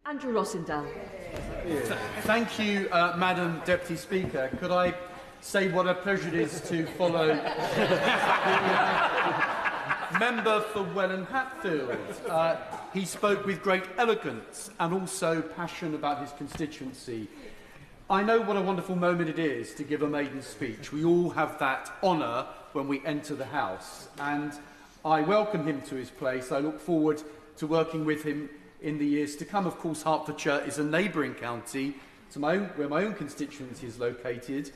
Andrew Rosindell. Thank you, Madam Deputy Speaker. Could I say what a pleasure it is to follow the member for Welland Hatfield. He spoke with great elegance and also passion about his constituency. I know what a wonderful moment it is to give a maiden speech. We all have that honour when we enter the House, and I welcome him to his place. I look forward to working with him in the years to come. Of course, Hertfordshire is a neighbouring county to where my own constituency is located.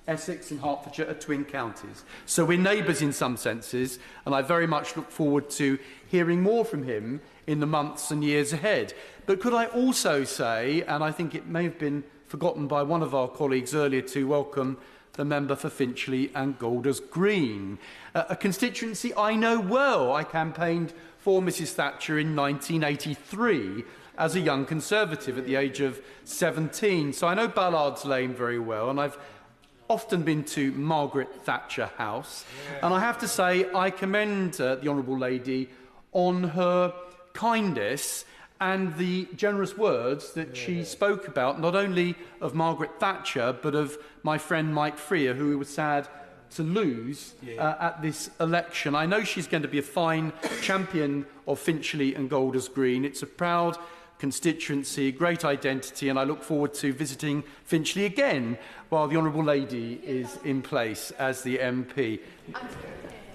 Essex and Hertfordshire are twin counties. So we're neighbours in some senses, and I very much look forward to hearing more from him in the months and years ahead. But could I also say, and I think it may have been forgotten by one of our colleagues earlier, to welcome the member for Finchley and Golders Green, a constituency I know well. I campaigned for Mrs Thatcher in 1983 as a young Conservative at the age of 17. So I know Ballard's Lane very well, and I've often been to Margaret Thatcher House. And I have to say I commend the Honourable Lady on her kindness and the generous words that she spoke about, not only of Margaret Thatcher, but of my friend Mike Freer, who we were sad to lose at this election. I know she's going to be a fine champion of Finchley and Golders Green. It's a proud constituency, great identity, and I look forward to visiting Finchley again while the Honourable Lady is in place as the MP.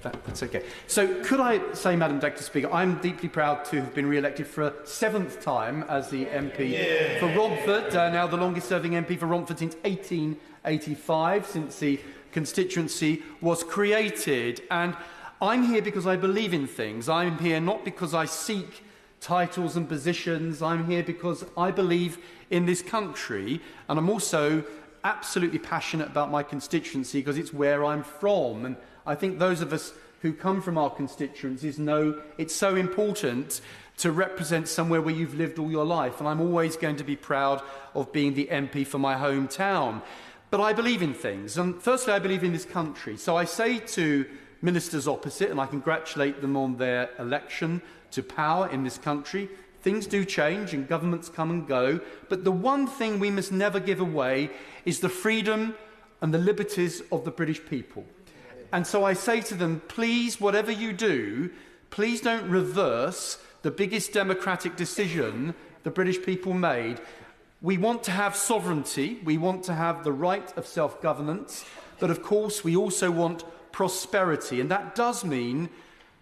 That's okay. So could I say, Madam Deputy Speaker, I'm deeply proud to have been re-elected for a 7th time as the MP for Romford, now the longest-serving MP for Romford since 1885, since the constituency was created. And I'm here because I believe in things. I'm here not because I seek titles and positions. I'm here because I believe in this country, and I'm also absolutely passionate about my constituency because it's where I'm from. And I think those of us who come from our constituencies know it's so important to represent somewhere where you've lived all your life, and I'm always going to be proud of being the MP for my hometown. But I believe in things, and firstly I believe in this country. So I say to ministers opposite, and I congratulate them on their election to power in this country, things do change and governments come and go, but the one thing we must never give away is the freedom and the liberties of the British people. And so I say to them, please, whatever you do, please don't reverse the biggest democratic decision the British people made. We want to have sovereignty, we want to have the right of self-governance, but of course we also want prosperity, and that does mean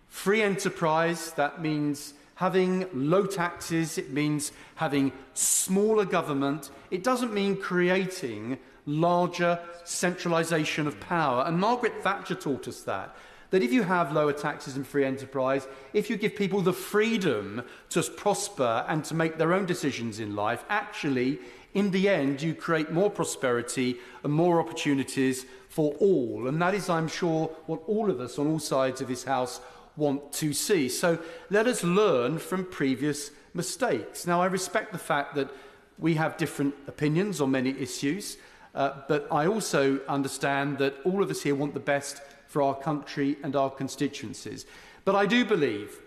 free enterprise, that means having low taxes, it means having smaller government. It doesn't mean creating larger centralisation of power. And Margaret Thatcher taught us that if you have lower taxes and free enterprise, if you give people the freedom to prosper and to make their own decisions in life, actually, in the end, you create more prosperity and more opportunities for all. And that is, I'm sure, what all of us on all sides of this House want to see. So let us learn from previous mistakes. Now, I respect the fact that we have different opinions on many issues, but I also understand that all of us here want the best for our country and our constituencies. But I do believe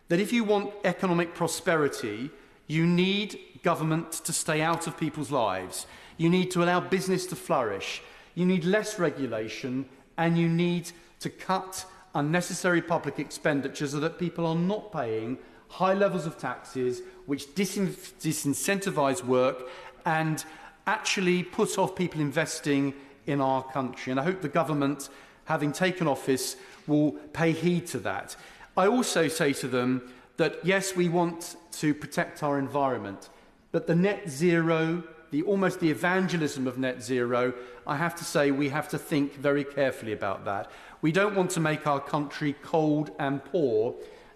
that if you want economic prosperity, you need government to stay out of people's lives. You need to allow business to flourish. You need less regulation, and you need to cut unnecessary public expenditure so that people are not paying high levels of taxes which disincentivise work and actually put off people investing in our country. And I hope the government, having taken office, will pay heed to that. I also say to them that, yes, we want to protect our environment, but the net zero, almost the evangelism of net zero, I have to say we have to think very carefully about that. We don't want to make our country cold and poor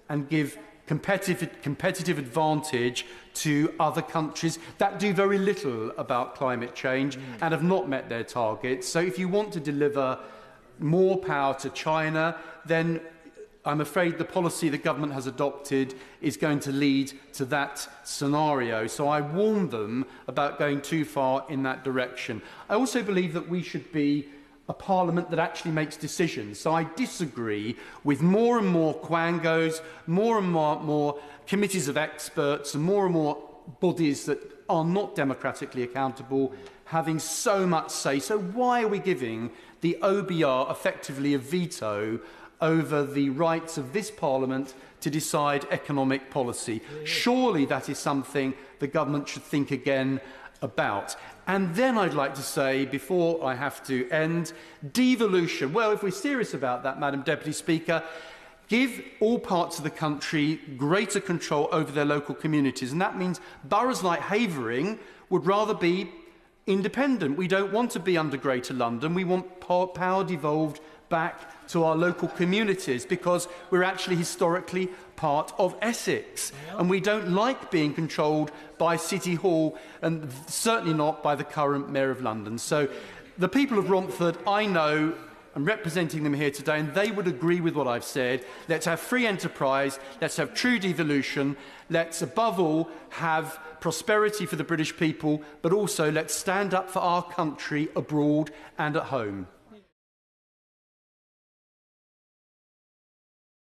and give competitive advantage to other countries that do very little about climate change and have not met their targets. So if you want to deliver more power to China, then I'm afraid the policy the government has adopted is going to lead to that scenario. So I warn them about going too far in that direction. I also believe that we should be a parliament that actually makes decisions. So I disagree with more and more quangos, more and more committees of experts, and more bodies that are not democratically accountable having so much say. So why are we giving the OBR effectively a veto over the rights of this Parliament to decide economic policy? Surely that is something the government should think again about. And then I'd like to say, before I have to end, devolution. Well, if we're serious about that, Madam Deputy Speaker, give all parts of the country greater control over their local communities. And that means boroughs like Havering would rather be independent. We don't want to be under Greater London. We want power devolved back to our local communities because we're actually historically part of Essex. And we don't like being controlled by City Hall and certainly not by the current Mayor of London. So the people of Romford, I know, I'm representing them here today, and they would agree with what I've said. Let's have free enterprise, let's have true devolution, let's above all have prosperity for the British people, but also let's stand up for our country abroad and at home.